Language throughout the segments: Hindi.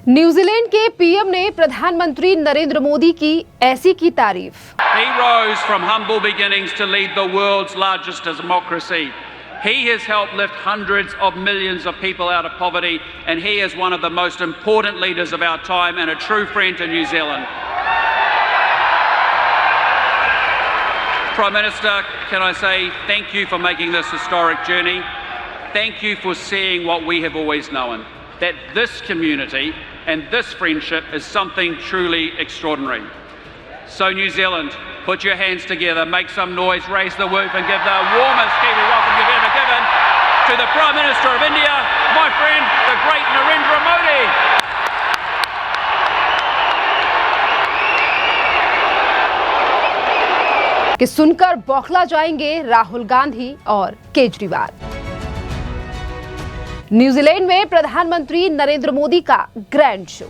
न्यूजीलैंड के पीएम ने प्रधानमंत्री नरेंद्र मोदी की ऐसी की तारीफ। He rose from humble beginnings to lead the world's largest democracy. He has helped lift hundreds of millions of people out of poverty, and he is one of the most important leaders of our time and a true friend to New Zealand. Prime Minister, can I say thank you for making this historic journey. Thank you for seeing what we have always known, that this community and this friendship is something truly extraordinary. So New Zealand, put your hands together, make some noise, raise the roof and give the warmest Kiwi welcome you've ever given to the Prime Minister of India, my friend, the great Narendra Modi. कि सुनकर बौखला जाएंगे राहुल गांधी और केजरीवाल। न्यूजीलैंड में प्रधानमंत्री नरेंद्र मोदी का ग्रैंड शो।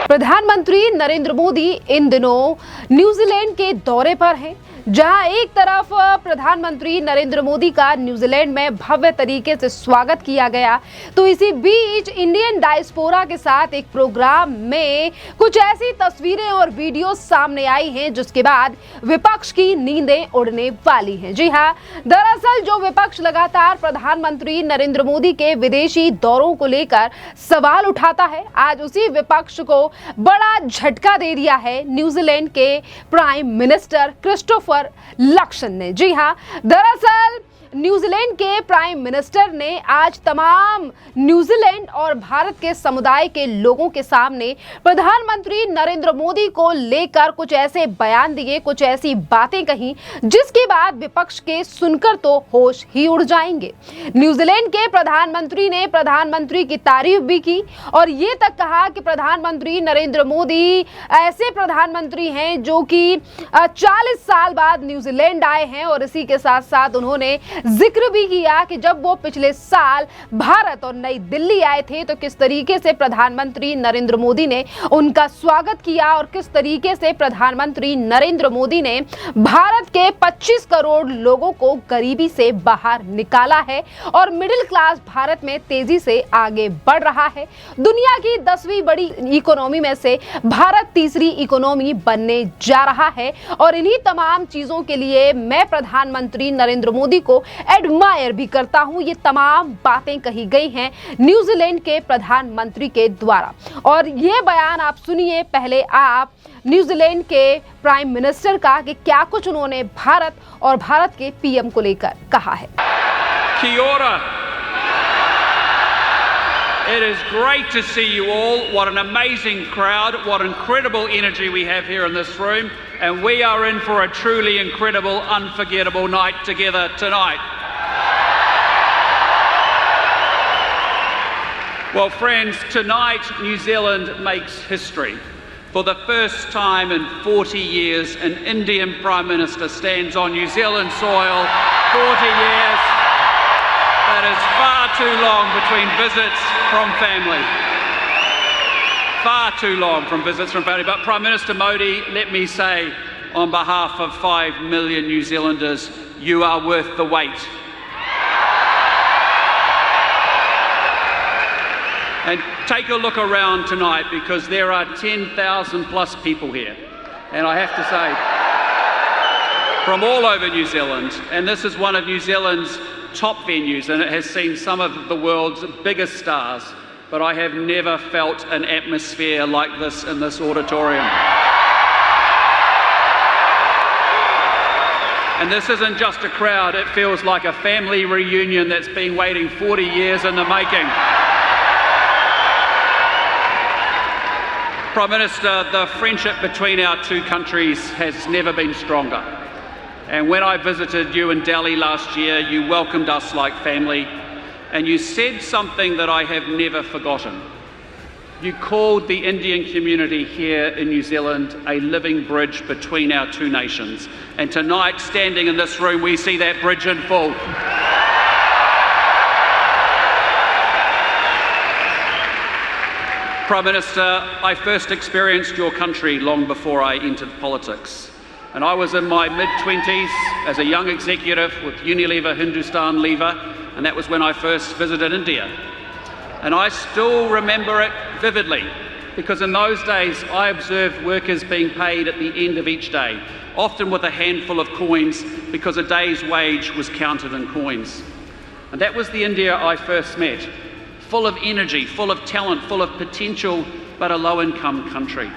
प्रधानमंत्री नरेंद्र मोदी इन दिनों न्यूजीलैंड के दौरे पर हैं, जहां एक तरफ प्रधानमंत्री नरेंद्र मोदी का न्यूजीलैंड में भव्य तरीके से स्वागत किया गया, तो इसी बीच इंडियन डायस्पोरा के साथ एक प्रोग्राम में कुछ ऐसी तस्वीरें और वीडियो सामने आई हैं जिसके बाद विपक्ष की नींदें उड़ने वाली हैं। जी हां, दरअसल जो विपक्ष लगातार प्रधानमंत्री नरेंद्र मोदी के विदेशी दौरों को लेकर सवाल उठाता है, आज उसी विपक्ष को बड़ा झटका दे दिया है न्यूजीलैंड के प्राइम मिनिस्टर क्रिस्टोफर लक्सन ने। जी हां, दरअसल न्यूजीलैंड के प्राइम मिनिस्टर ने आज तमाम न्यूजीलैंड और भारत के समुदाय के लोगों के सामने प्रधानमंत्री नरेंद्र मोदी को लेकर कुछ ऐसे बयान दिए, कुछ ऐसी बातें कही जिसके बाद विपक्ष के सुनकर तो होश ही उड़ जाएंगे। न्यूजीलैंड के प्रधानमंत्री ने प्रधानमंत्री की तारीफ भी की और ये तक कहा कि प्रधानमंत्री नरेंद्र मोदी ऐसे प्रधानमंत्री हैं जो कि 40 साल बाद न्यूजीलैंड आए हैं और इसी के साथ साथ उन्होंने जिक्र भी किया कि जब वो पिछले साल भारत और नई दिल्ली आए थे तो किस तरीके से प्रधानमंत्री नरेंद्र मोदी ने उनका स्वागत किया और किस तरीके से प्रधानमंत्री नरेंद्र मोदी ने भारत के 25 करोड़ लोगों को गरीबी से बाहर निकाला है और मिडिल क्लास भारत में तेजी से आगे बढ़ रहा है। दुनिया की 10वीं बड़ी इकोनॉमी में से भारत तीसरी इकोनॉमी बनने जा रहा है और इन्हीं तमाम चीजों के लिए मैं प्रधानमंत्री नरेंद्र मोदी को एडमायर भी करता हूं। ये तमाम बातें कही गई हैं न्यूजीलैंड के प्रधानमंत्री के द्वारा और ये बयान आप सुनिए पहले आप न्यूजीलैंड के प्राइम मिनिस्टर का कि क्या कुछ उन्होंने भारत और भारत के पीएम को लेकर कहा है। Kia ora. It is great to see you all. What an amazing crowd. What incredible energy we have here in this room. And we are in for a truly incredible, unforgettable night together tonight. Well, friends, tonight New Zealand makes history. For the first time in 40 years, an Indian Prime Minister stands on New Zealand soil. 40 years. That is far too long between visits from family. Far too long from visits from family. But Prime Minister Modi, let me say on behalf of 5 million New Zealanders, you are worth the wait. And take a look around tonight because there are 10,000 plus people here. And I have to say, from all over New Zealand, and this is one of New Zealand's top venues and it has seen some of the world's biggest stars, but I have never felt an atmosphere like this in this auditorium. And this isn't just a crowd, it feels like a family reunion that's been waiting 40 years in the making. Prime Minister, the friendship between our two countries has never been stronger. And when I visited you in Delhi last year, you welcomed us like family, and you said something that I have never forgotten. You called the Indian community here in New Zealand a living bridge between our two nations. And tonight, standing in this room, we see that bridge in full. Prime Minister, I first experienced your country long before I entered politics. And I was in my mid-20s as a young executive with Unilever Hindustan Lever, and that was when I first visited India. And I still remember it vividly, because in those days I observed workers being paid at the end of each day, often with a handful of coins, because a day's wage was counted in coins. And that was the India I first met, full of energy, full of talent, full of potential, but a low-income country.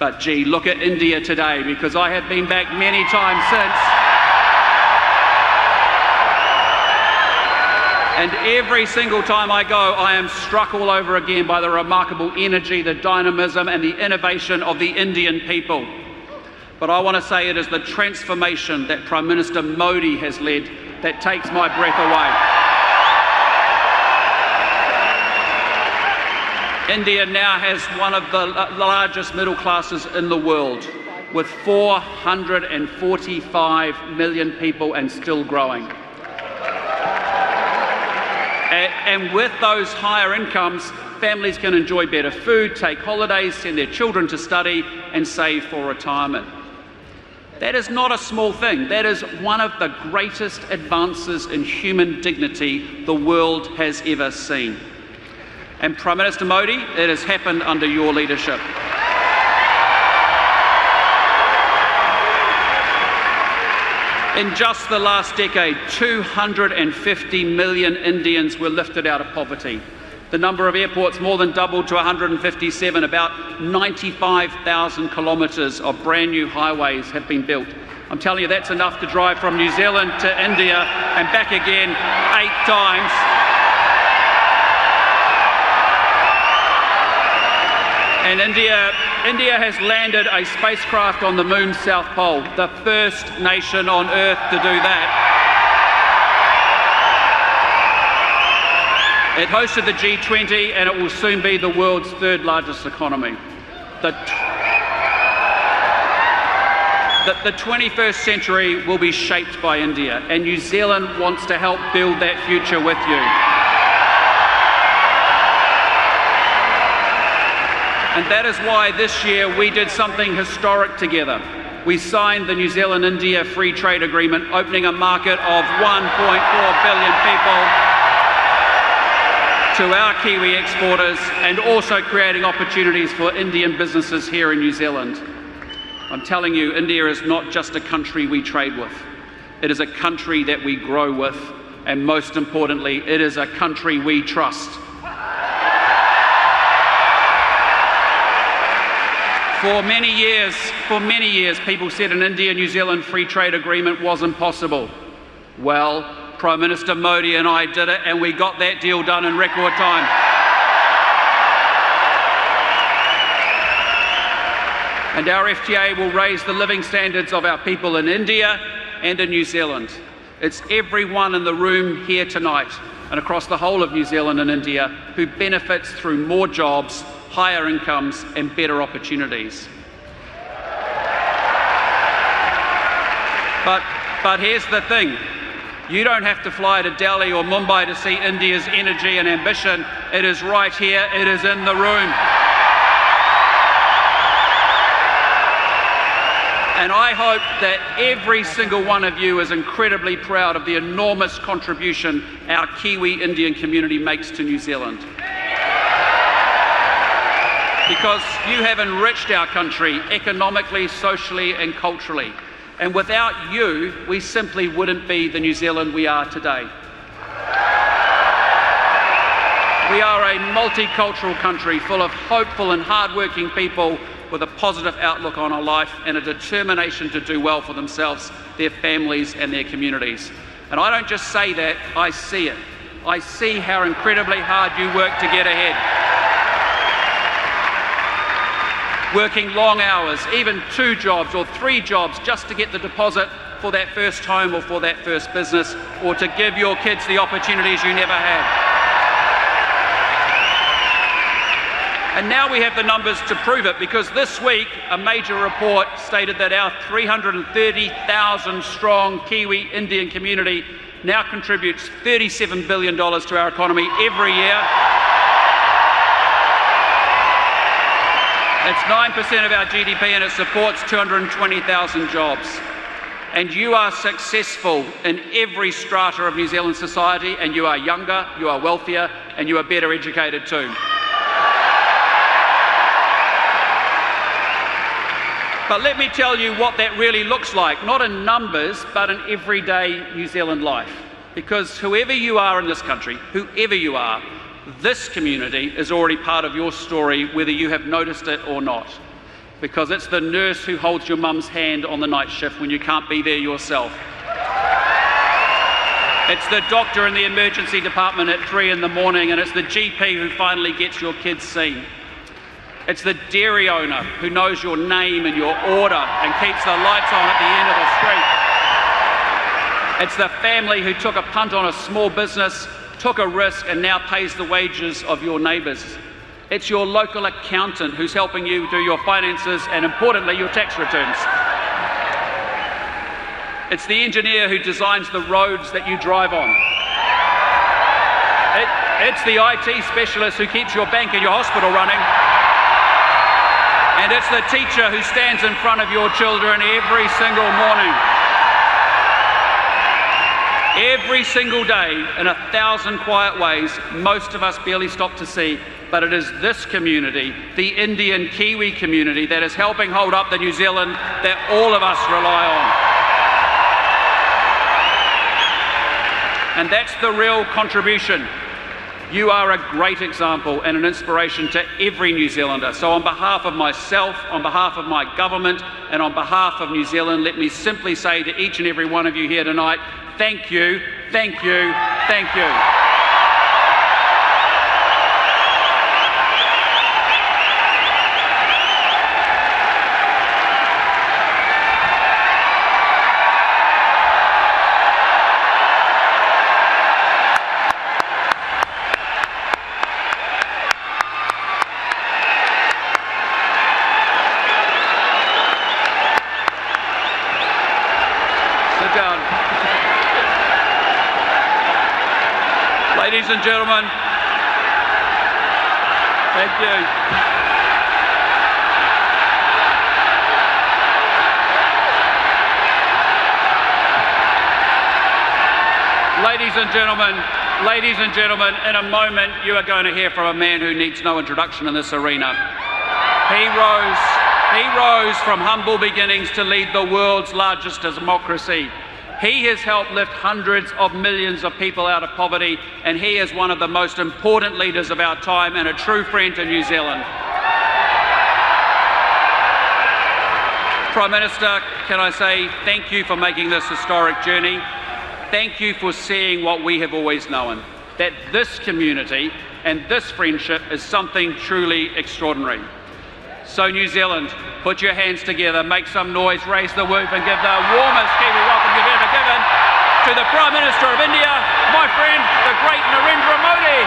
But gee, look at India today, because I have been back many times since. And every single time I go, I am struck all over again by the remarkable energy, the dynamism and the innovation of the Indian people. But I want to say it is the transformation that Prime Minister Modi has led that takes my breath away. India now has one of the largest middle classes in the world, with 445 million people and still growing. And with those higher incomes, families can enjoy better food, take holidays, send their children to study, and save for retirement. That is not a small thing. That is one of the greatest advances in human dignity the world has ever seen. And Prime Minister Modi, it has happened under your leadership. In just the last decade, 250 million Indians were lifted out of poverty. The number of airports more than doubled to 157. About 95,000 kilometres of brand new highways have been built. I'm telling you, that's enough to drive from New Zealand to India and back again 8 times. And India has landed a spacecraft on the moon's south pole, the first nation on Earth to do that. It hosted the G20, and it will soon be the world's 3rd largest economy. The 21st century will be shaped by India, and New Zealand wants to help build that future with you. And that is why this year we did something historic together. We signed the New Zealand-India Free Trade Agreement, opening a market of 1.4 billion people to our Kiwi exporters, and also creating opportunities for Indian businesses here in New Zealand. I'm telling you, India is not just a country we trade with. It is a country that we grow with, and most importantly, it is a country we trust. For many years, people said an India-New Zealand free trade agreement was impossible. Well, Prime Minister Modi and I did it, and we got that deal done in record time. And our FTA will raise the living standards of our people in India and in New Zealand. It's everyone in the room here tonight and across the whole of New Zealand and India who benefits through more jobs, higher incomes and better opportunities. But here's the thing. You don't have to fly to Delhi or Mumbai to see India's energy and ambition. It is right here. It is in the room. And I hope that every single one of you is incredibly proud of the enormous contribution our Kiwi Indian community makes to New Zealand. Because you have enriched our country economically, socially and culturally. And without you, we simply wouldn't be the New Zealand we are today. We are a multicultural country full of hopeful and hardworking people with a positive outlook on our life and a determination to do well for themselves, their families and their communities. And I don't just say that, I see it. I see how incredibly hard you work to get ahead. Working long hours, even 2 jobs or 3 jobs just to get the deposit for that first home or for that first business, or to give your kids the opportunities you never had. And now we have the numbers to prove it, because this week a major report stated that our 330,000 strong Kiwi Indian community now contributes $37 billion to our economy every year. It's 9% of our GDP and it supports 220,000 jobs. And you are successful in every strata of New Zealand society, and you are younger, you are wealthier, and you are better educated too. But let me tell you what that really looks like, not in numbers, but in everyday New Zealand life. Because whoever you are in this country, whoever you are, this community is already part of your story, whether you have noticed it or not. Because it's the nurse who holds your mum's hand on the night shift when you can't be there yourself. It's the doctor in the emergency department at 3 in the morning, and it's the GP who finally gets your kids seen. It's the dairy owner who knows your name and your order and keeps the lights on at the end of the street. It's the family who took a punt on a small business, took a risk, and now pays the wages of your neighbours. It's your local accountant who's helping you do your finances and, importantly, your tax returns. It's the engineer who designs the roads that you drive on. It's the IT specialist who keeps your bank and your hospital running. And it's the teacher who stands in front of your children every single morning. Every single day, in 1,000 quiet ways, most of us barely stop to see, but it is this community, the Indian Kiwi community, that is helping hold up the New Zealand that all of us rely on. And that's the real contribution. You are a great example and an inspiration to every New Zealander. So on behalf of myself, on behalf of my government, and on behalf of New Zealand, let me simply say to each and every one of you here tonight, thank you, thank you, thank you. Ladies and gentlemen, thank you. Ladies and gentlemen, in a moment you are going to hear from a man who needs no introduction in this arena. He rose from humble beginnings to lead the world's largest democracy. He has helped lift hundreds of millions of people out of poverty, and he is one of the most important leaders of our time and a true friend to New Zealand. Prime Minister, can I say thank you for making this historic journey. Thank you for seeing what we have always known, that this community and this friendship is something truly extraordinary. So New Zealand, put your hands together, make some noise, raise the roof and give the warmest Kiwi welcome you've ever given to the Prime Minister of India, my friend, the great Narendra Modi.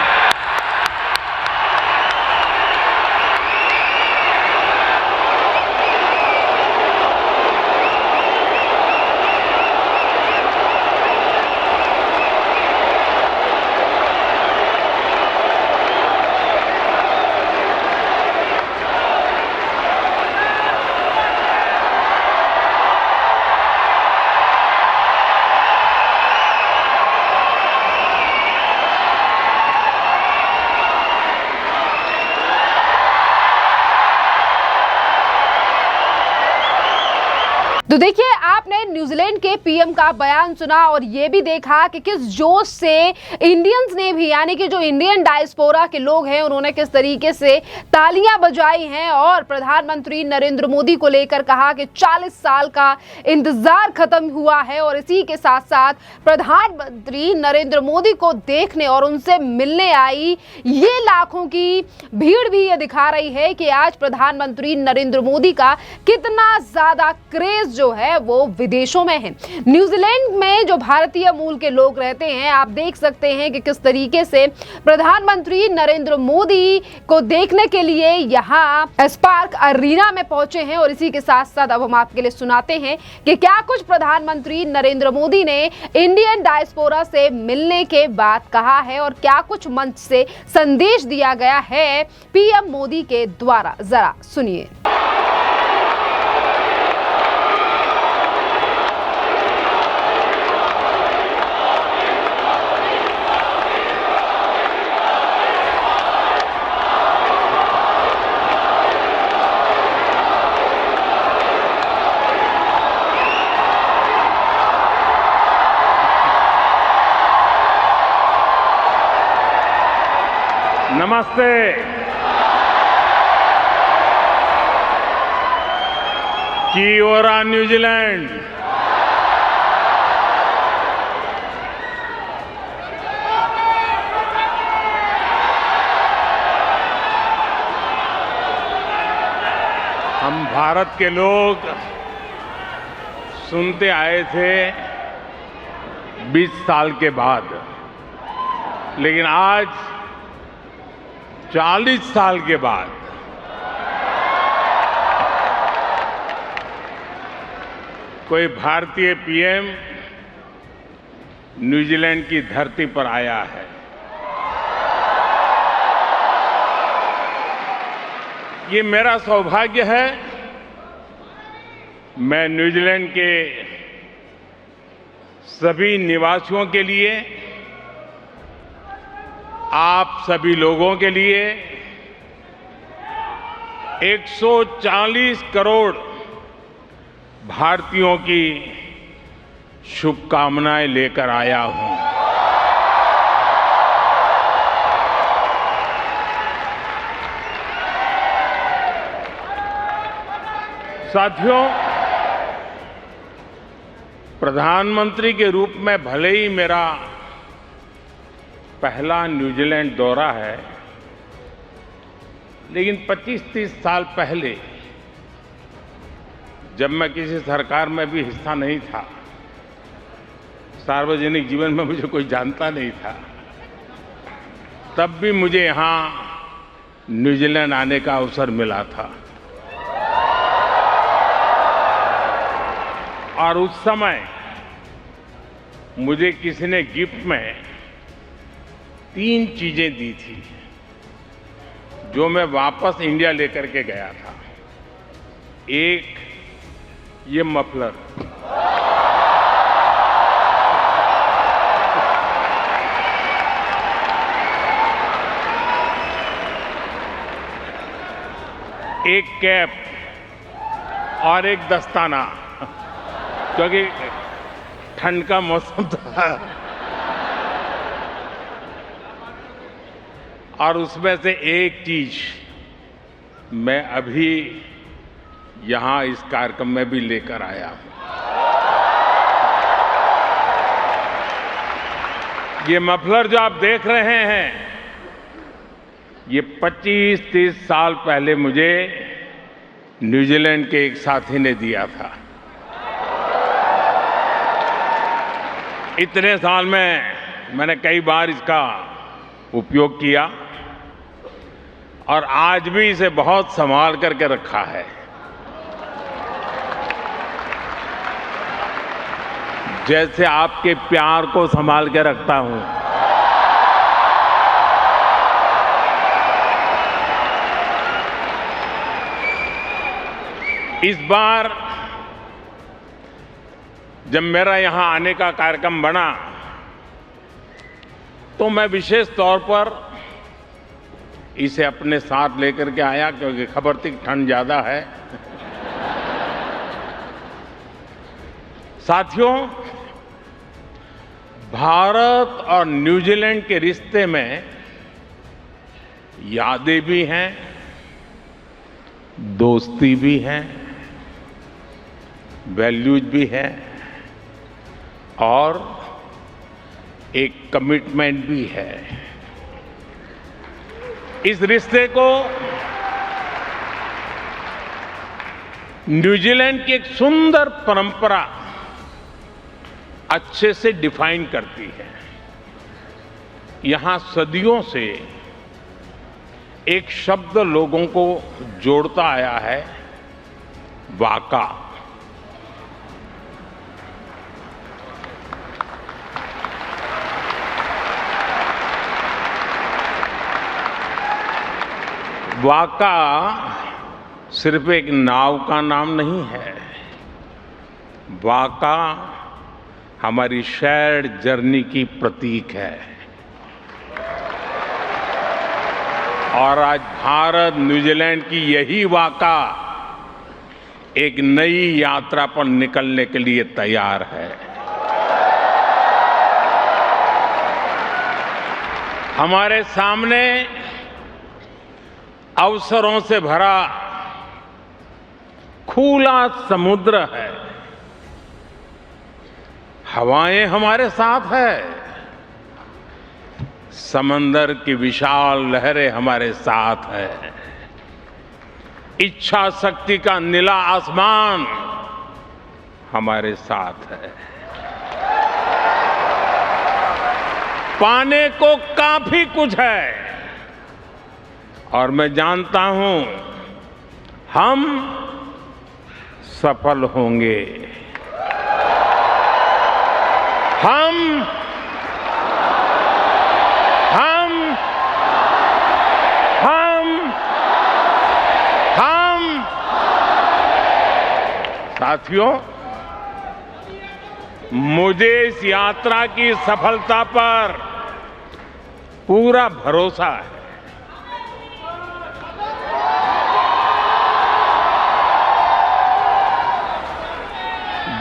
तो देखिए, आपने न्यूजीलैंड के पीएम का बयान सुना और ये भी देखा कि किस जोश से इंडियंस ने भी, यानी कि जो इंडियन डायस्पोरा के लोग हैं, उन्होंने किस तरीके से तालियां बजाई हैं और प्रधानमंत्री नरेंद्र मोदी को लेकर कहा कि 40 साल का इंतजार खत्म हुआ है। और इसी के साथ साथ प्रधानमंत्री नरेंद्र मोदी को देखने और उनसे मिलने आई ये लाखों की भीड़ भी ये दिखा रही है कि आज प्रधानमंत्री नरेंद्र मोदी का कितना ज्यादा क्रेज जो है वो विदेशों में है। न्यूजीलैंड में जो भारतीय मूल के लोग रहते हैं, आप देख सकते हैं कि किस तरीके से प्रधानमंत्री नरेंद्र मोदी को देखने के लिए यहाँ स्पार्क अरीना में पहुंचे हैं। और इसी के साथ साथ अब हम आपके लिए सुनाते हैं कि क्या कुछ प्रधानमंत्री नरेंद्र मोदी ने इंडियन डायस्पोरा से मिलने के बाद कहा है और क्या कुछ मंच से संदेश दिया गया है पीएम मोदी के द्वारा, जरा सुनिए। नमस्ते। Kia ora New Zealand. हम भारत के लोग सुनते आए थे 20 साल के बाद, लेकिन आज 40 साल के बाद कोई भारतीय पीएम न्यूजीलैंड की धरती पर आया है। ये मेरा सौभाग्य है। मैं न्यूजीलैंड के सभी निवासियों के लिए, आप सभी लोगों के लिए 140 करोड़ भारतीयों की शुभकामनाएं लेकर आया हूं। साथियों, प्रधानमंत्री के रूप में भले ही मेरा पहला न्यूजीलैंड दौरा है, लेकिन 25-30 साल पहले जब मैं किसी सरकार में भी हिस्सा नहीं था, सार्वजनिक जीवन में मुझे कोई जानता नहीं था, तब भी मुझे यहाँ न्यूजीलैंड आने का अवसर मिला था। और उस समय मुझे किसी ने गिफ्ट में 3 चीजें दी थी जो मैं वापस इंडिया लेकर के गया था। एक, ये मफलर, एक कैप और एक दस्ताना, क्योंकि ठंड का मौसम था। और उसमें से एक चीज मैं अभी यहां इस कार्यक्रम में भी लेकर आया हूं। ये मफलर जो आप देख रहे हैं, ये 25-30 साल पहले मुझे न्यूजीलैंड के एक साथी ने दिया था। इतने साल में मैंने कई बार इसका उपयोग किया और आज भी इसे बहुत संभाल करके रखा है। जैसे आपके प्यार को संभाल के रखता हूं, इस बार जब मेरा यहां आने का कार्यक्रम बना तो मैं विशेष तौर पर इसे अपने साथ लेकर के आया, क्योंकि खबर थी ठंड ज्यादा है। साथियों, भारत और न्यूजीलैंड के रिश्ते में यादें भी हैं, दोस्ती भी है, वैल्यूज भी है और एक कमिटमेंट भी है। इस रिश्ते को न्यूजीलैंड की एक सुंदर परंपरा अच्छे से डिफाइन करती है। यहां सदियों से एक शब्द लोगों को जोड़ता आया है, वाका। वाका सिर्फ एक नाव का नाम नहीं है। वाका हमारी शेयर्ड जर्नी की प्रतीक है। और आज भारत न्यूजीलैंड की यही वाका एक नई यात्रा पर निकलने के लिए तैयार है। हमारे सामने अवसरों से भरा खुला समुद्र है। हवाएं हमारे साथ है। समंदर की विशाल लहरें हमारे साथ है। इच्छा शक्ति का नीला आसमान हमारे साथ है। पाने को काफी कुछ है और मैं जानता हूं हम सफल होंगे। हम साथियों, मुझे इस यात्रा की सफलता पर पूरा भरोसा है।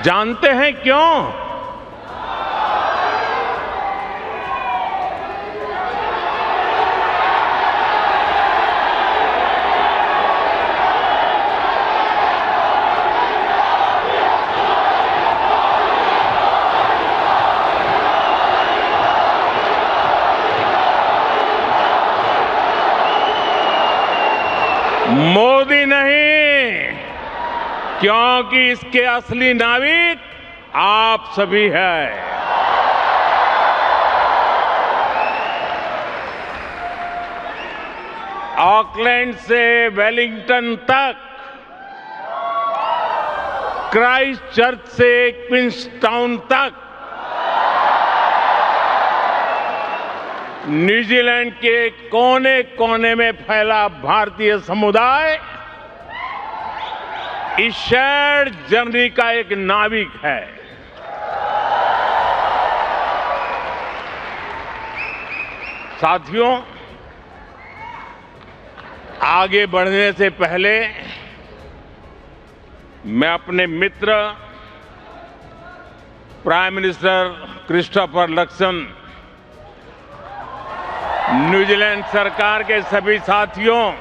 जानते हैं क्यों? मोदी नहीं, क्योंकि इसके असली नाविक आप सभी हैं। ऑकलैंड से वेलिंगटन तक, क्राइस्ट चर्च से क्वींसटाउन तक, न्यूजीलैंड के कोने कोने में फैला भारतीय समुदाय इस शेयर्ड जर्नी का एक नाविक है। साथियों, आगे बढ़ने से पहले मैं अपने मित्र prime minister Christopher Luxon, New Zealand सरकार के सभी साथियों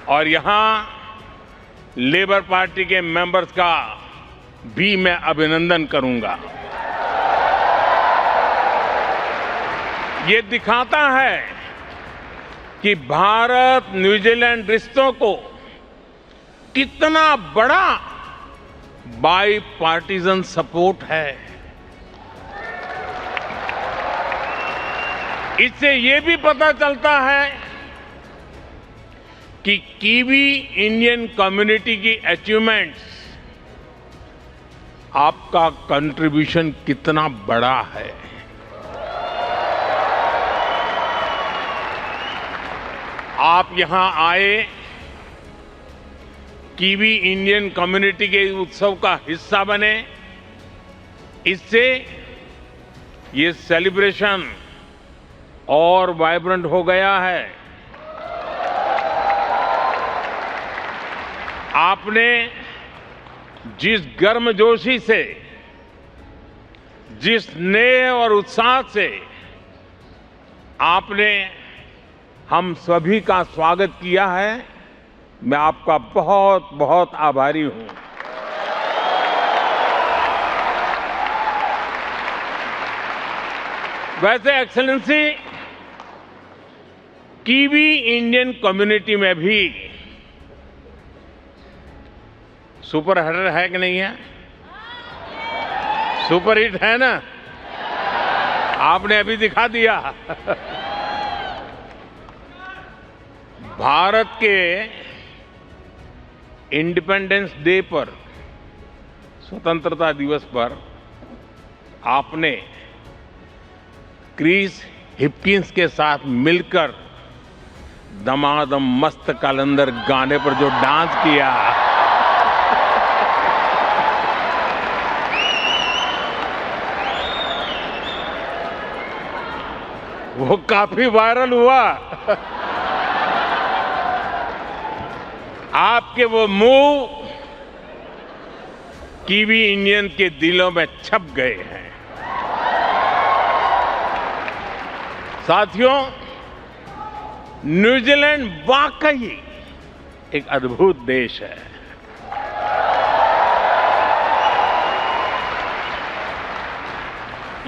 और यहां लेबर पार्टी के मेंबर्स का भी मैं अभिनंदन करूंगा। ये दिखाता है कि भारत न्यूजीलैंड रिश्तों को कितना बड़ा बाई पार्टीजन सपोर्ट है। इससे ये भी पता चलता है कि कीवी इंडियन कम्युनिटी की अचीवमेंट्स, आपका कंट्रीब्यूशन कितना बड़ा है। आप यहां आए, कीवी इंडियन कम्युनिटी के उत्सव का हिस्सा बने, इससे ये सेलिब्रेशन और वाइब्रेंट हो गया है। आपने जिस गर्मजोशी से, जिस स्नेह और उत्साह से आपने हम सभी का स्वागत किया है, मैं आपका बहुत बहुत आभारी हूं। वैसे एक्सेलेंसी, कीवी इंडियन कम्युनिटी में भी सुपर हिट है कि नहीं है? सुपर हिट है ना? आपने अभी दिखा दिया। भारत के इंडिपेंडेंस डे पर, स्वतंत्रता दिवस पर आपने क्रिस हिपकिंस के साथ मिलकर दमादम मस्त कलंदर गाने पर जो डांस किया, वो काफी वायरल हुआ। आपके वो मुंह कीवी इंडियन के दिलों में छप गए हैं। साथियों, न्यूजीलैंड वाकई एक अद्भुत देश है।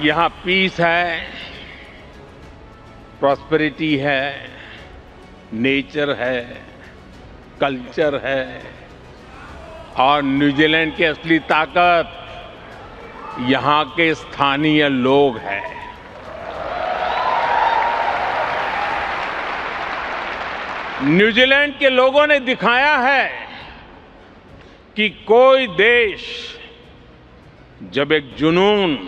यहां पीस है, प्रॉस्पेरिटी है, नेचर है, कल्चर है और न्यूजीलैंड की असली ताकत यहां के स्थानीय लोग हैं। न्यूजीलैंड के लोगों ने दिखाया है कि कोई देश जब एक जुनून,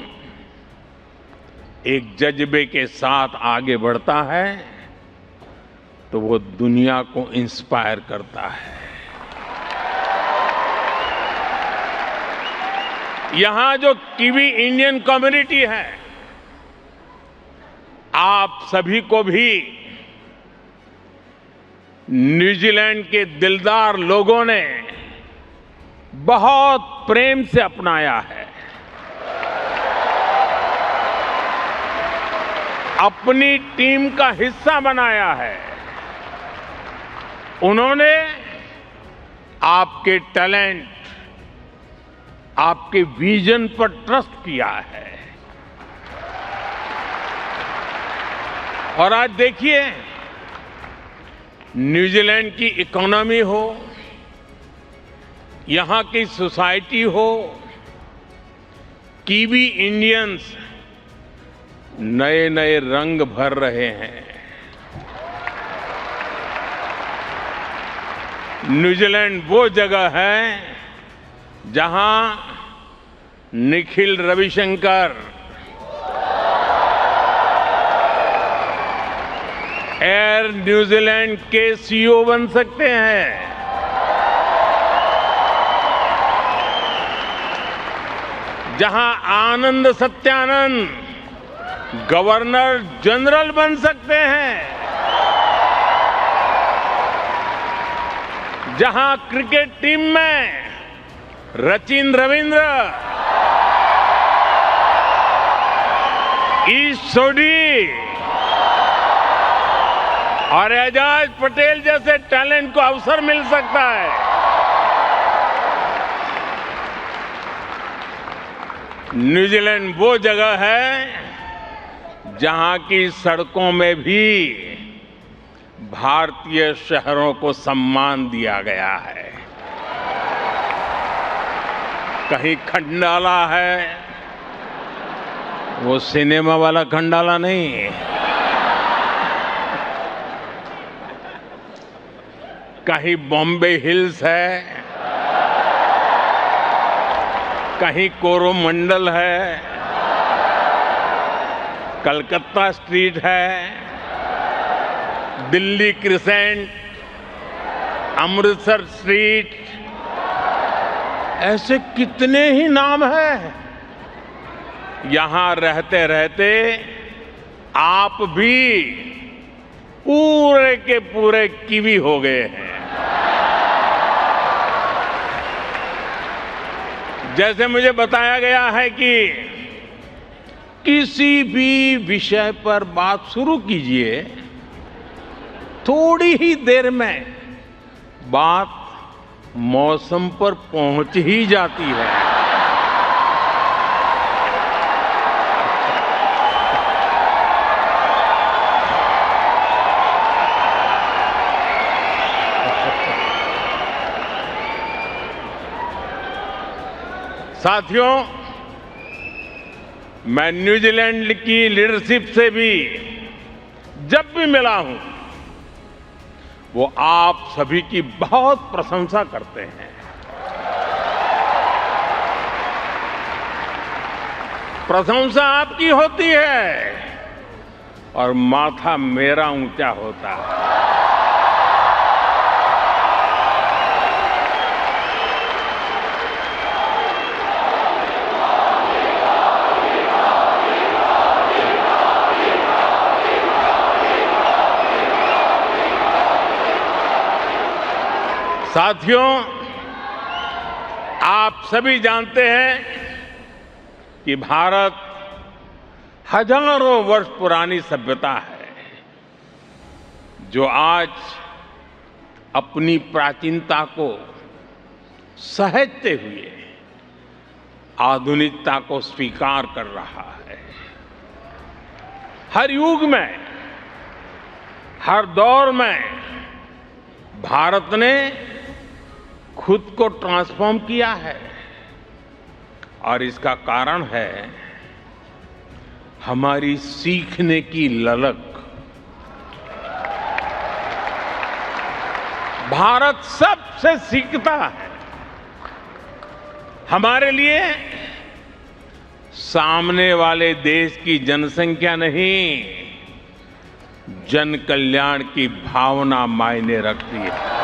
एक जज्बे के साथ आगे बढ़ता है तो वो दुनिया को इंस्पायर करता है। यहां जो कीवी इंडियन कम्युनिटी है, आप सभी को भी न्यूजीलैंड के दिलदार लोगों ने बहुत प्रेम से अपनाया है, अपनी टीम का हिस्सा बनाया है। उन्होंने आपके टैलेंट, आपके विजन पर ट्रस्ट किया है। और आज देखिए, न्यूजीलैंड की इकोनॉमी हो, यहां की सोसाइटी हो, कीवी इंडियंस नए नए रंग भर रहे हैं। न्यूजीलैंड वो जगह है जहां निखिल रविशंकर एयर न्यूजीलैंड के सीईओ बन सकते हैं। जहां आनंद सत्यानंद गवर्नर जनरल बन सकते हैं। जहां क्रिकेट टीम में सचिन रविंद्र, ईश सोढ़ी और एजाज पटेल जैसे टैलेंट को अवसर मिल सकता है। न्यूजीलैंड वो जगह है जहां की सड़कों में भी भारतीय शहरों को सम्मान दिया गया है। कहीं खंडाला है, वो सिनेमा वाला खंडाला नहीं, कहीं बॉम्बे हिल्स है, कहीं कोरोमंडल है, कलकत्ता स्ट्रीट है, दिल्ली क्रिसेंट, अमृतसर स्ट्रीट, ऐसे कितने ही नाम हैं। यहां रहते रहते आप भी पूरे के पूरे कीवी हो गए हैं। जैसे मुझे बताया गया है कि किसी भी विषय पर बात शुरू कीजिए, थोड़ी ही देर में बात मौसम पर पहुंच ही जाती है। साथियों, मैं न्यूजीलैंड की लीडरशिप से भी जब भी मिला हूं, वो आप सभी की बहुत प्रशंसा करते हैं। प्रशंसा आपकी होती है और माथा मेरा ऊंचा होता है। साथियों, आप सभी जानते हैं कि भारत हजारों वर्ष पुरानी सभ्यता है, जो आज अपनी प्राचीनता को सहेजते हुए आधुनिकता को स्वीकार कर रहा है। हर युग में, हर दौर में भारत ने खुद को ट्रांसफॉर्म किया है और इसका कारण है हमारी सीखने की ललक। भारत सबसे सीखता है। हमारे लिए सामने वाले देश की जनसंख्या नहीं, जन कल्याण की भावना मायने रखती है।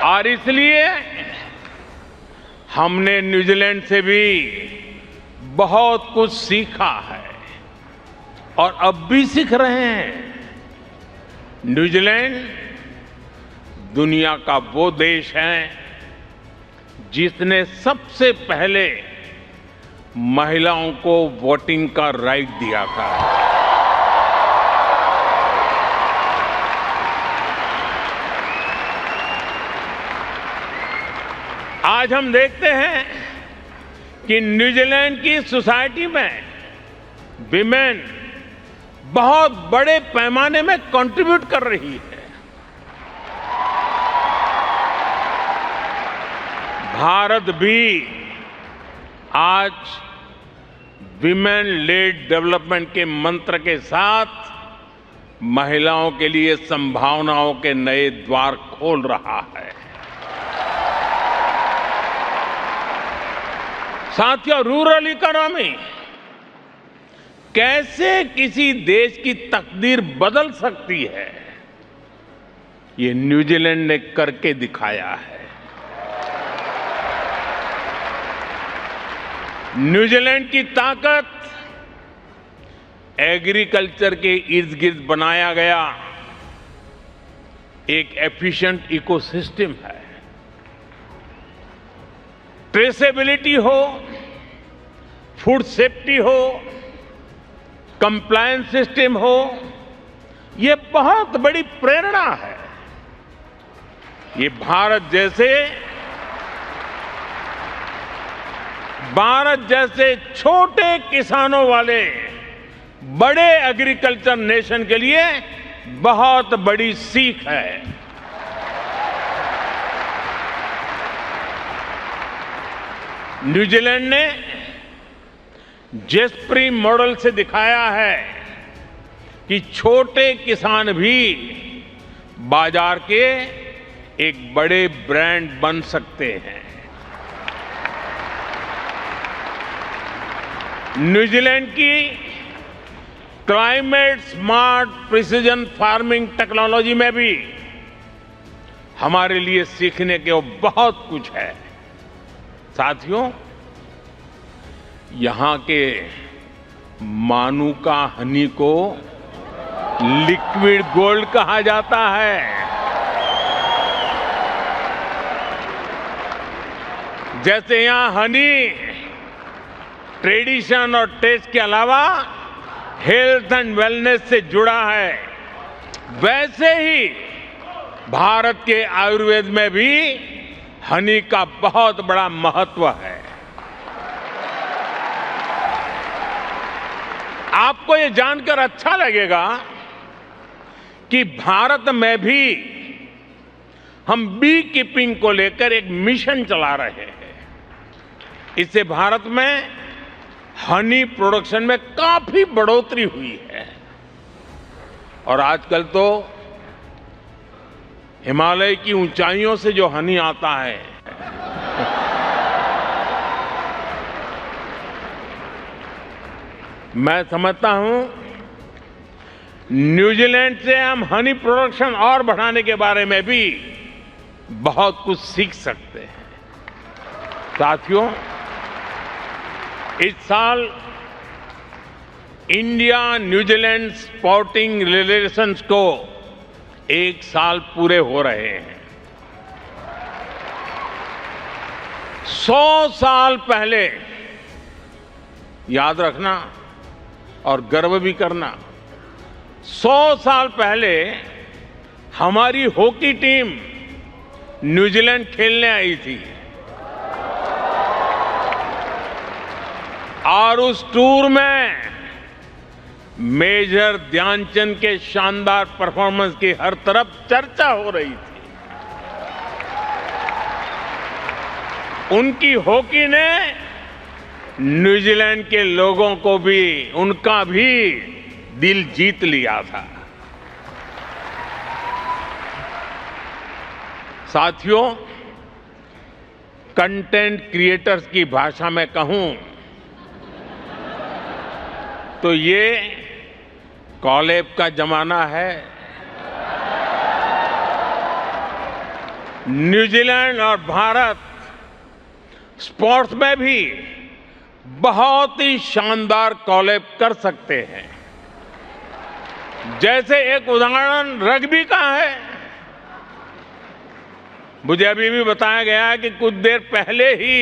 और इसलिए हमने न्यूजीलैंड से भी बहुत कुछ सीखा है और अब भी सीख रहे हैं। न्यूजीलैंड दुनिया का वो देश है जिसने सबसे पहले महिलाओं को वोटिंग का राइट दिया था। आज हम देखते हैं कि न्यूजीलैंड की सोसाइटी में विमेन बहुत बड़े पैमाने में कंट्रीब्यूट कर रही है। भारत भी आज विमेन लेड डेवलपमेंट के मंत्र के साथ महिलाओं के लिए संभावनाओं के नए द्वार खोल रहा है। साथियों, रूरल इकोनॉमी कैसे किसी देश की तकदीर बदल सकती है, ये न्यूजीलैंड ने करके दिखाया है। न्यूजीलैंड की ताकत एग्रीकल्चर के इर्द गिर्द बनाया गया एक एफिशिएंट इकोसिस्टम है। ट्रेसेबिलिटी हो, फूड सेफ्टी हो, कंप्लायंस सिस्टम हो, ये बहुत बड़ी प्रेरणा है। ये भारत जैसे छोटे किसानों वाले बड़े एग्रीकल्चर नेशन के लिए बहुत बड़ी सीख है। न्यूजीलैंड ने जेस्परी मॉडल से दिखाया है कि छोटे किसान भी बाजार के एक बड़े ब्रांड बन सकते हैं। न्यूजीलैंड की climate smart precision farming technology में भी हमारे लिए सीखने के बहुत कुछ है। साथियों, यहां के मानुका हनी को लिक्विड गोल्ड कहा जाता है। जैसे यहां हनी ट्रेडिशन और टेस्ट के अलावा हेल्थ एंड वेलनेस से जुड़ा है, वैसे ही भारत के आयुर्वेद में भी हनी का बहुत बड़ा महत्व है। आपको ये जानकर अच्छा लगेगा कि भारत में भी हम बी कीपिंग को लेकर एक मिशन चला रहे हैं। इससे भारत में हनी प्रोडक्शन में काफी बढ़ोतरी हुई है और आजकल तो हिमालय की ऊंचाइयों से जो हनी आता है मैं समझता हूं न्यूजीलैंड से हम हनी प्रोडक्शन और बढ़ाने के बारे में भी बहुत कुछ सीख सकते हैं। साथियों, इस साल इंडिया न्यूजीलैंड स्पोर्टिंग रिलेशंस को 1 साल पूरे हो रहे हैं। 100 साल पहले, याद रखना और गर्व भी करना, 100 साल पहले हमारी हॉकी टीम न्यूजीलैंड खेलने आई थी और उस टूर में मेजर ध्यानचंद के शानदार परफॉर्मेंस की हर तरफ चर्चा हो रही थी। उनकी हॉकी ने न्यूजीलैंड के लोगों को भी, उनका भी दिल जीत लिया था। साथियों, कंटेंट क्रिएटर्स की भाषा में कहूं तो ये कॉलेब का जमाना है। न्यूजीलैंड और भारत स्पोर्ट्स में भी बहुत ही शानदार कॉलेब कर सकते हैं। जैसे एक उदाहरण रग्बी का है। मुझे अभी भी बताया गया है कि कुछ देर पहले ही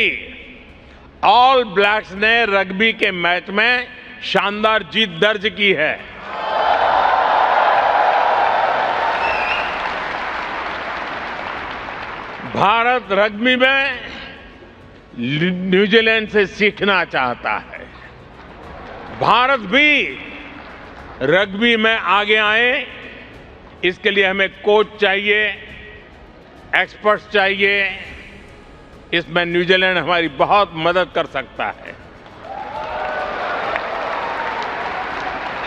ऑल ब्लैक्स ने रग्बी के मैच में शानदार जीत दर्ज की है। भारत रग्बी में न्यूजीलैंड से सीखना चाहता है। भारत भी रग्बी में आगे आए, इसके लिए हमें कोच चाहिए, एक्सपर्ट्स चाहिए। इसमें न्यूजीलैंड हमारी बहुत मदद कर सकता है।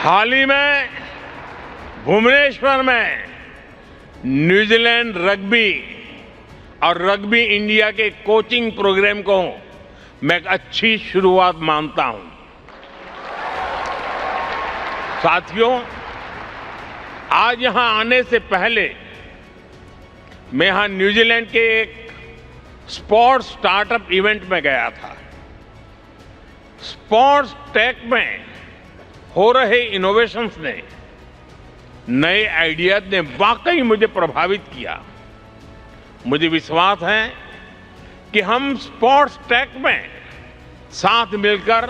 हाल ही में भुवनेश्वर में न्यूजीलैंड रग्बी और रग्बी इंडिया के कोचिंग प्रोग्राम को मैं एक अच्छी शुरुआत मानता हूं। साथियों, आज यहां आने से पहले मैं यहां न्यूजीलैंड के एक स्पोर्ट्स स्टार्टअप इवेंट में गया था। स्पोर्ट्स टेक में हो रहे इनोवेशंस ने, नए आइडियाज ने वाकई मुझे प्रभावित किया। मुझे विश्वास है कि हम स्पोर्ट्स टेक में साथ मिलकर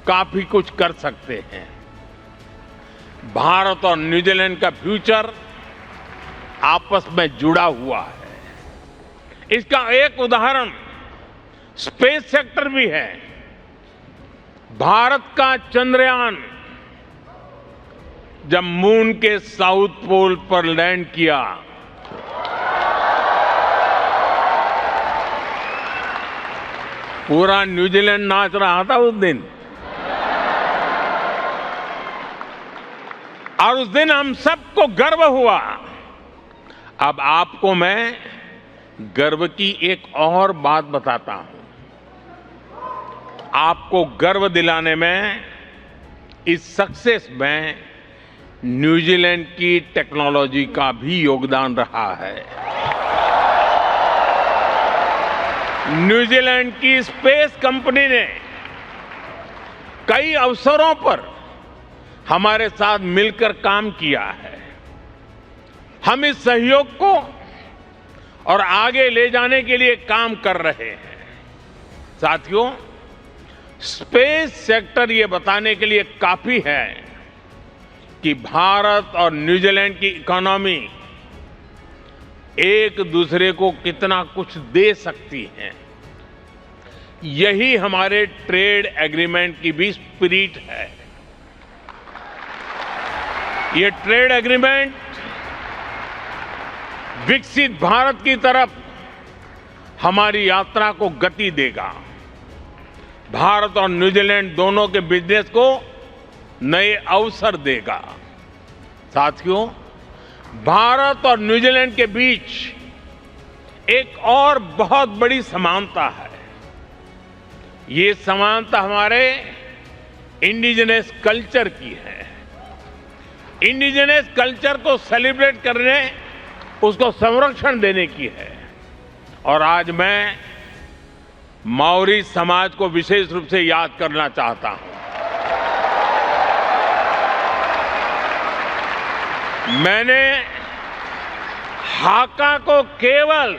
काफी कुछ कर सकते हैं। भारत और न्यूजीलैंड का फ्यूचर आपस में जुड़ा हुआ है। इसका एक उदाहरण स्पेस सेक्टर भी है। भारत का चंद्रयान जब मून के साउथ पोल पर लैंड किया, पूरा न्यूजीलैंड नाच रहा था उस दिन। और उस दिन हम सबको गर्व हुआ। अब आपको मैं गर्व की एक और बात बताता हूं। आपको गर्व दिलाने में, इस सक्सेस में न्यूजीलैंड की टेक्नोलॉजी का भी योगदान रहा है। न्यूजीलैंड की स्पेस कंपनी ने कई अवसरों पर हमारे साथ मिलकर काम किया है। हम इस सहयोग को और आगे ले जाने के लिए काम कर रहे हैं। साथियों, स्पेस सेक्टर ये बताने के लिए काफी है कि भारत और न्यूजीलैंड की इकोनॉमी एक दूसरे को कितना कुछ दे सकती है। यही हमारे ट्रेड एग्रीमेंट की भी स्पिरिट है। ये ट्रेड एग्रीमेंट विकसित भारत की तरफ हमारी यात्रा को गति देगा। भारत और न्यूजीलैंड दोनों के बिजनेस को नए अवसर देगा। साथियों, भारत और न्यूजीलैंड के बीच एक और बहुत बड़ी समानता है। ये समानता हमारे इंडिजिनस कल्चर की है। इंडिजिनस कल्चर को सेलिब्रेट करने, उसको संरक्षण देने की है। और आज मैं माओरी समाज को विशेष रूप से याद करना चाहता हूं। मैंने हाका को केवल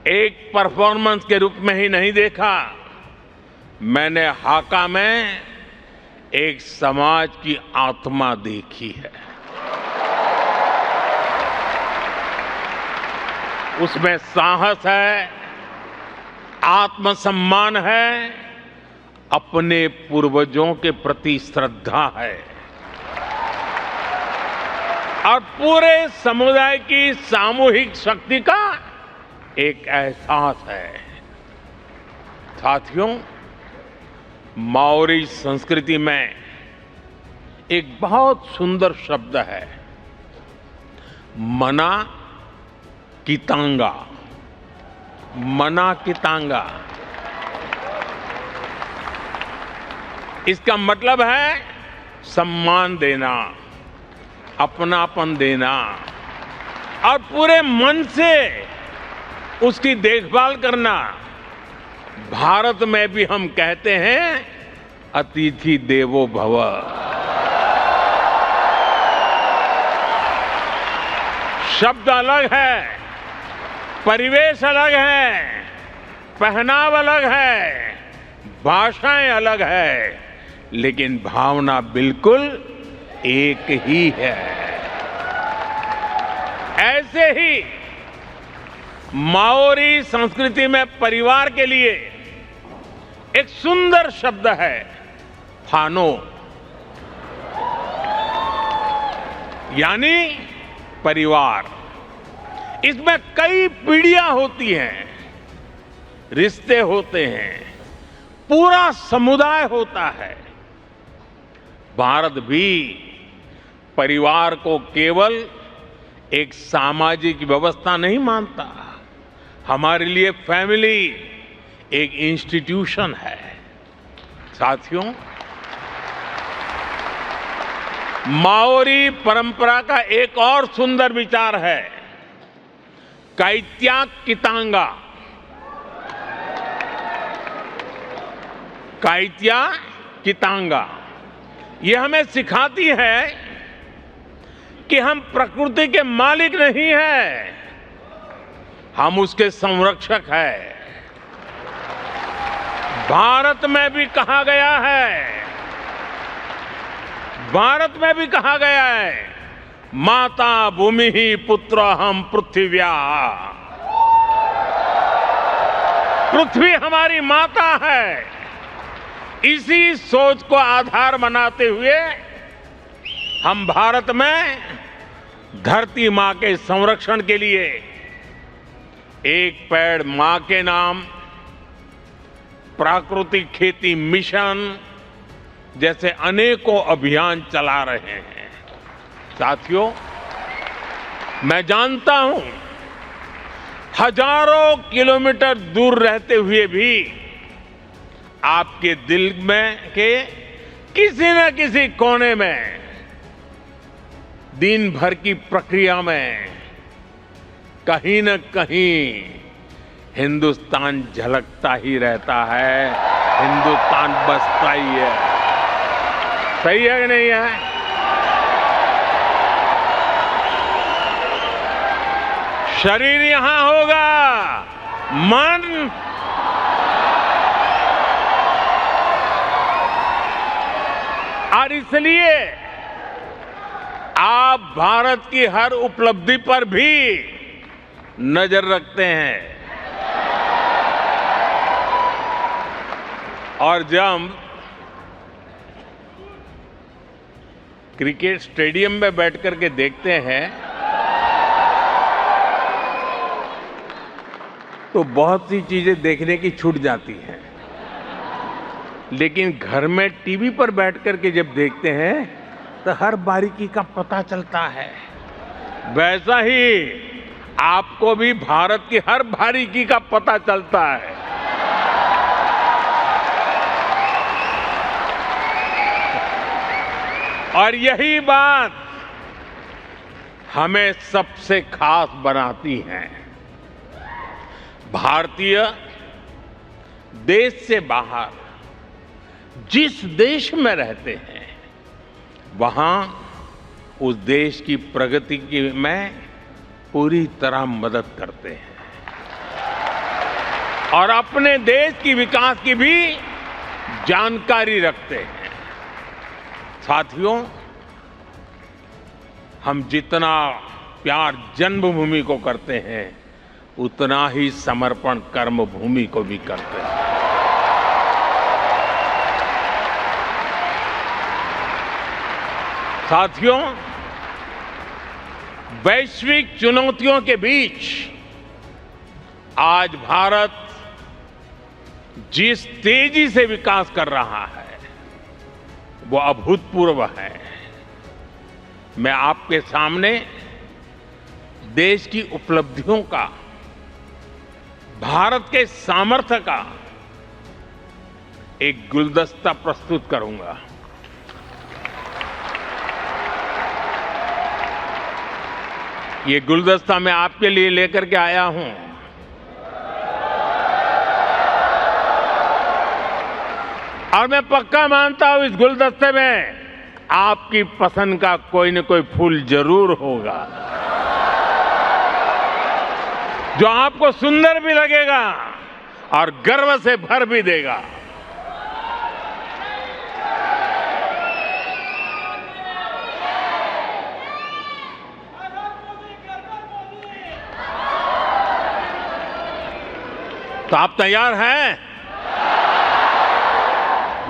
एक परफॉर्मेंस के रूप में ही नहीं देखा, मैंने हाका में एक समाज की आत्मा देखी है। उसमें साहस है, आत्मसम्मान है, अपने पूर्वजों के प्रति श्रद्धा है और पूरे समुदाय की सामूहिक शक्ति का एक एहसास है। साथियों, माओरी संस्कृति में एक बहुत सुंदर शब्द है, मना कितांगा। मना कितांगा, इसका मतलब है सम्मान देना, अपनापन देना और पूरे मन से उसकी देखभाल करना। भारत में भी हम कहते हैं अतिथि देवो भव। शब्द अलग है, परिवेश अलग है, पहनाव अलग है, भाषाएं अलग है, लेकिन भावना बिल्कुल एक ही है। ऐसे ही माओरी संस्कृति में परिवार के लिए एक सुंदर शब्द है, फानो, यानी परिवार। इसमें कई पीढ़ियां होती हैं, रिश्ते होते हैं, पूरा समुदाय होता है। भारत भी परिवार को केवल एक सामाजिक व्यवस्था नहीं मानता। हमारे लिए फैमिली एक इंस्टीट्यूशन है। साथियों, माओरी परंपरा का एक और सुंदर विचार है, काइत्या कितांगा। काइत्या कितांगा ये हमें सिखाती है कि हम प्रकृति के मालिक नहीं हैं, हम उसके संरक्षक हैं। भारत में भी कहा गया है, भारत में भी कहा गया है, माता भूमि ही पुत्र हम पृथ्व्या। पृथ्वी हमारी माता है। इसी सोच को आधार बनाते हुए हम भारत में धरती मां के संरक्षण के लिए एक पेड़ मां के नाम, प्राकृतिक खेती मिशन जैसे अनेकों अभियान चला रहे हैं। साथियों, मैं जानता हूं हजारों किलोमीटर दूर रहते हुए भी आपके दिल में के किसी न किसी कोने में दिन भर की प्रक्रिया में कहीं न कहीं हिंदुस्तान झलकता ही रहता है, हिंदुस्तान बसता ही है। सही है कि नहीं है? शरीर यहां होगा, मन और इसलिए आप भारत की हर उपलब्धि पर भी नजर रखते हैं। और जब क्रिकेट स्टेडियम में बैठ करके देखते हैं तो बहुत सी चीजें देखने की छूट जाती हैं, लेकिन घर में टीवी पर बैठ करके जब देखते हैं तो हर बारीकी का पता चलता है। वैसा ही आपको भी भारत की हर बारीकी का पता चलता है। और यही बात हमें सबसे खास बनाती है। भारतीय देश से बाहर जिस देश में रहते हैं, वहां उस देश की प्रगति में पूरी तरह मदद करते हैं और अपने देश की विकास की भी जानकारी रखते हैं। साथियों, हम जितना प्यार जन्मभूमि को करते हैं, उतना ही समर्पण कर्मभूमि को भी करते हैं। साथियों, वैश्विक चुनौतियों के बीच आज भारत जिस तेजी से विकास कर रहा है, वो अभूतपूर्व है। मैं आपके सामने देश की उपलब्धियों का, भारत के सामर्थ्य का एक गुलदस्ता प्रस्तुत करूंगा। ये गुलदस्ता मैं आपके लिए लेकर के आया हूं। और मैं पक्का मानता हूं इस गुलदस्ते में आपकी पसंद का कोई न कोई फूल जरूर होगा, जो आपको सुंदर भी लगेगा और गर्व से भर भी देगा। तो आप तैयार हैं?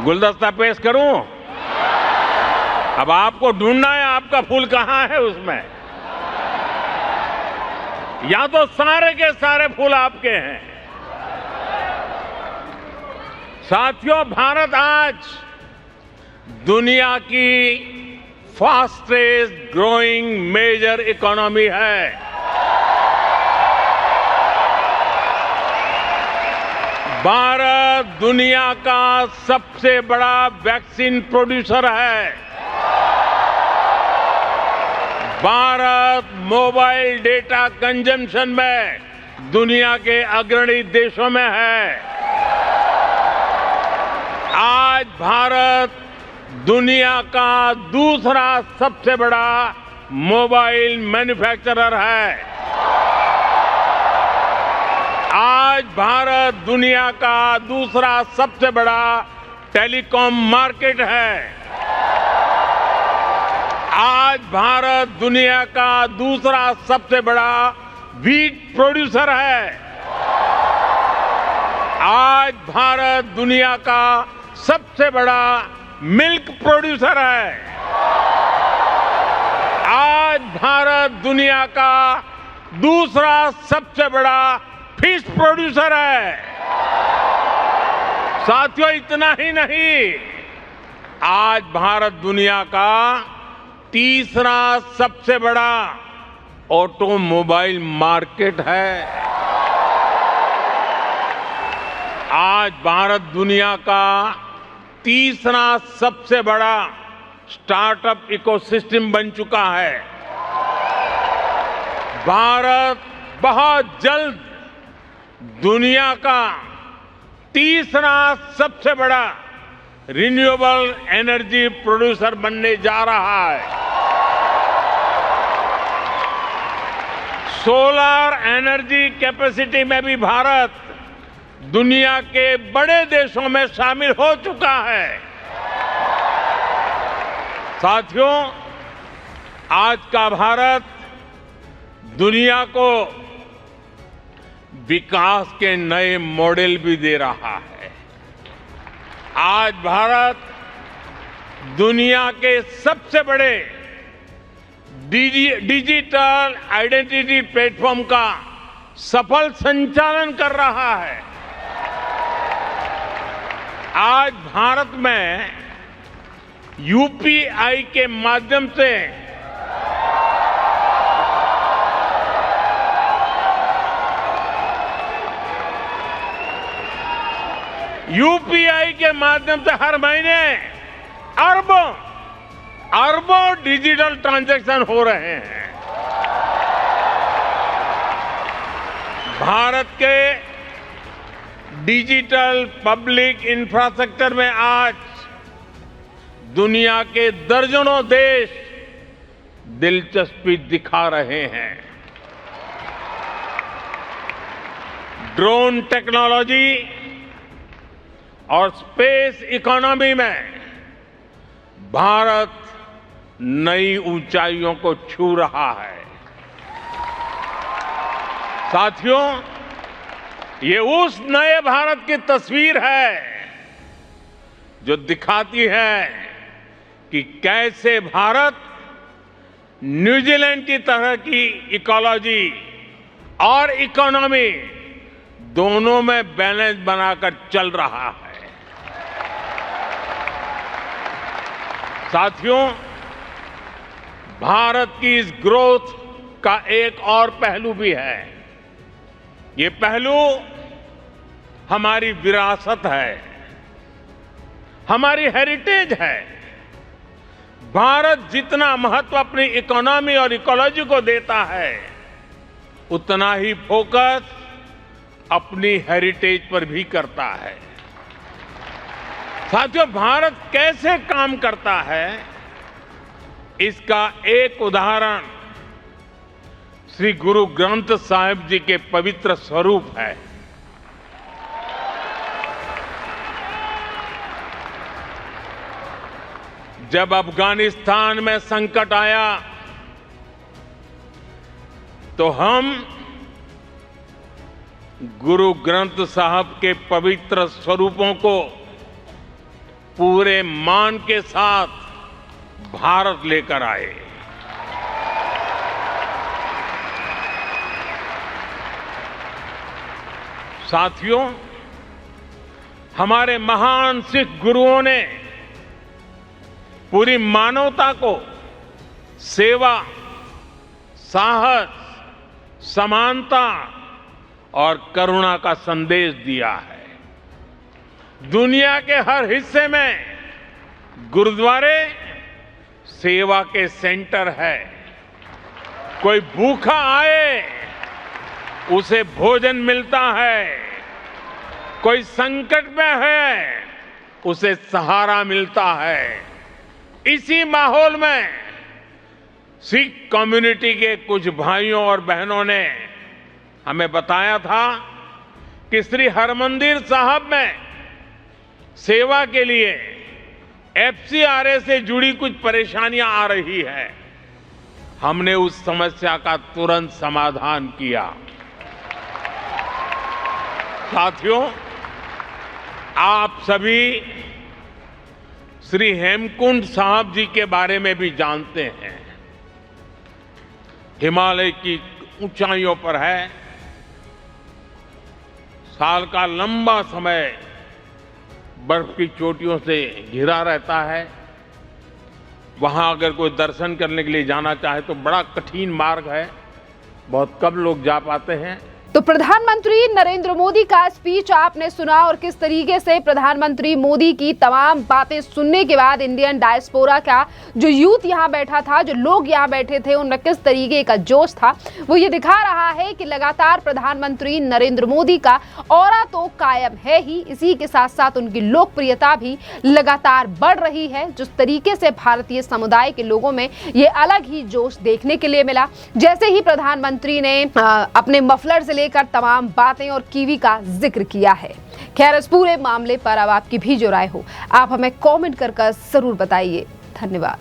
गुलदस्ता पेश करूं? अब आपको ढूंढना है आपका फूल कहां है उसमें। या तो सारे के सारे फूल आपके हैं। साथियों, भारत आज दुनिया की फास्टेस्ट ग्रोइंग मेजर इकोनॉमी है। भारत दुनिया का सबसे बड़ा वैक्सीन प्रोड्यूसर है। भारत मोबाइल डेटा कंजम्पशन में दुनिया के अग्रणी देशों में है। आज भारत दुनिया का दूसरा सबसे बड़ा मोबाइल मैन्युफैक्चरर है। आज भारत दुनिया का दूसरा सबसे बड़ा टेलीकॉम मार्केट है। आज भारत दुनिया का दूसरा सबसे बड़ा व्हीट प्रोड्यूसर है। आज भारत दुनिया का सबसे बड़ा मिल्क प्रोड्यूसर है। आज भारत दुनिया का दूसरा सबसे बड़ा फिश प्रोड्यूसर है। साथियों, इतना ही नहीं, आज भारत दुनिया का तीसरा सबसे बड़ा ऑटोमोबाइल मार्केट है। आज भारत दुनिया का तीसरा सबसे बड़ा स्टार्टअप इकोसिस्टम बन चुका है। भारत बहुत जल्द दुनिया का तीसरा सबसे बड़ा रिन्यूएबल एनर्जी प्रोड्यूसर बनने जा रहा है। सोलर एनर्जी कैपेसिटी में भी भारत दुनिया के बड़े देशों में शामिल हो चुका है। साथियों, आज का भारत दुनिया को विकास के नए मॉडल भी दे रहा है। आज भारत दुनिया के सबसे बड़े डिजिटल आइडेंटिटी प्लेटफॉर्म का सफल संचालन कर रहा है। आज भारत में यूपीआई के माध्यम से हर महीने अरबों डिजिटल ट्रांजैक्शन हो रहे हैं। भारत के डिजिटल पब्लिक इंफ्रास्ट्रक्चर में आज दुनिया के दर्जनों देश दिलचस्पी दिखा रहे हैं। ड्रोन टेक्नोलॉजी और स्पेस इकोनॉमी में भारत नई ऊंचाइयों को छू रहा है। साथियों, ये उस नए भारत की तस्वीर है जो दिखाती है कि कैसे भारत न्यूजीलैंड की तरह की इकोलॉजी और इकोनॉमी दोनों में बैलेंस बनाकर चल रहा है। साथियों, भारत की इस ग्रोथ का एक और पहलू भी है। ये पहलू हमारी विरासत है, हमारी हेरिटेज है। भारत जितना महत्व अपनी इकोनॉमी और इकोलॉजी को देता है, उतना ही फोकस अपनी हेरिटेज पर भी करता है। साथियों, भारत कैसे काम करता है, इसका एक उदाहरण श्री गुरु ग्रंथ साहिब जी के पवित्र स्वरूप है। जब अफगानिस्तान में संकट आया तो हम गुरु ग्रंथ साहब के पवित्र स्वरूपों को पूरे मान के साथ भारत लेकर आए। साथियों, हमारे महान सिख गुरुओं ने पूरी मानवता को सेवा, साहस, समानता और करुणा का संदेश दिया है। दुनिया के हर हिस्से में गुरुद्वारे सेवा के सेंटर है। कोई भूखा आए, उसे भोजन मिलता है। कोई संकट में है, उसे सहारा मिलता है। इसी माहौल में सिख कम्युनिटी के कुछ भाइयों और बहनों ने हमें बताया था कि श्री हरमंदिर साहब में सेवा के लिए एफसीआरए से जुड़ी कुछ परेशानियां आ रही है। हमने उस समस्या का तुरंत समाधान किया। साथियों, आप सभी श्री हेमकुंड साहब जी के बारे में भी जानते हैं। हिमालय की ऊंचाइयों पर है। साल का लंबा समय बर्फ की चोटियों से घिरा रहता है। वहां अगर कोई दर्शन करने के लिए जाना चाहे तो बड़ा कठिन मार्ग है, बहुत कम लोग जा पाते हैं। तो प्रधानमंत्री नरेंद्र मोदी का स्पीच आपने सुना और किस तरीके से प्रधानमंत्री मोदी की तमाम बातें सुनने के बाद इंडियन डायस्पोरा का जो यूथ यहाँ बैठा था, जो लोग यहाँ बैठे थे, उनमें किस तरीके का जोश था, वो ये दिखा रहा है कि लगातार प्रधानमंत्री नरेंद्र मोदी का ऑरा तो कायम है ही, इसी के साथ साथ उनकी लोकप्रियता भी लगातार बढ़ रही है। जिस तरीके से भारतीय समुदाय के लोगों में ये अलग ही जोश देखने के लिए मिला, जैसे ही प्रधानमंत्री ने अपने मफलर से लेकर तमाम बातें और कीवी का जिक्र किया है। खैर, इस पूरे मामले पर अब आपकी भी जो राय हो, आप हमें कमेंट कर जरूर बताइए। धन्यवाद।